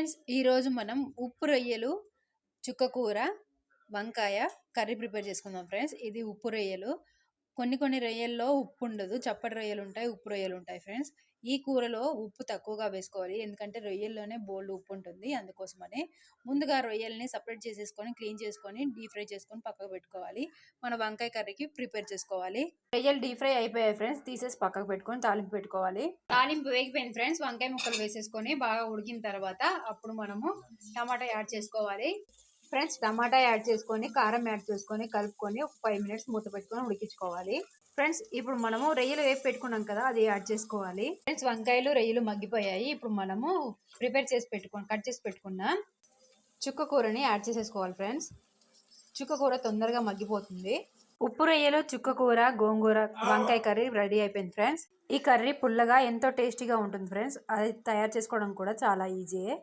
Friends ఈరోజు మనం ఉప్పు రొయ్యలు, చుక్క కూర, వంకాయ కర్రీ ప్రిపేర్ చేసుకుందాం ఫ్రెండ్స్. ఇది ఉప్పు రొయ్యలు. కొన్ని రొయ్యల్లో ఉప్పు ఉండదు, చప్పటి రొయ్యలు ఉంటాయి, ఉప్పు రొయ్యలు ఉంటాయి ఫ్రెండ్స్. ఈ కూరలో ఉప్పు తక్కువగా వేసుకోవాలి, ఎందుకంటే రొయ్యల్లోనే బోల్డ్ ఉప్పు ఉంటుంది. అందుకోసమని ముందుగా రొయ్యల్ని సపరేట్ చేసేసుకొని క్లీన్ చేసుకొని డీప్ ఫ్రై చేసుకొని పక్కకు పెట్టుకోవాలి. మన వంకాయ కర్రీకి ప్రిపేర్ చేసుకోవాలి. రొయ్యలు డీప్ ఫ్రై అయిపోయాయి ఫ్రెండ్స్, తీసేసి పక్కకు పెట్టుకొని తాలింపు పెట్టుకోవాలి. తాలింపు వేగిపోయింది ఫ్రెండ్స్. వంకాయ ముక్కలు వేసేసుకొని బాగా ఉడికిన తర్వాత అప్పుడు మనము టమాటా యాడ్ చేసుకోవాలి ఫ్రెండ్స్. టమాటా యాడ్ చేసుకొని కారం యాడ్ చేసుకొని కలుపుకొని ఒక 5 మినిట్స్ మూత పెట్టుకొని ఉడికించుకోవాలి ఫ్రెండ్స్. ఇప్పుడు మనము రొయ్యలు వేసి పెట్టుకున్నాం కదా, అది యాడ్ చేసుకోవాలి ఫ్రెండ్స్. వంకాయలు రొయ్యలు మగ్గిపోయాయి. ఇప్పుడు మనము కట్ చేసి పెట్టుకున్న చుక్క కూరని యాడ్ చేసేసుకోవాలి ఫ్రెండ్స్. చుక్క కూర తొందరగా మగ్గిపోతుంది. ఉప్పు రొయ్యలు, చుక్క కూర, గోంగూర, వంకాయ కర్రీ రెడీ అయిపోయింది ఫ్రెండ్స్. ఈ కర్రీ పుల్లగా ఎంతో టేస్టీగా ఉంటుంది ఫ్రెండ్స్. అది తయారు చేసుకోవడం కూడా చాలా ఈజీయే.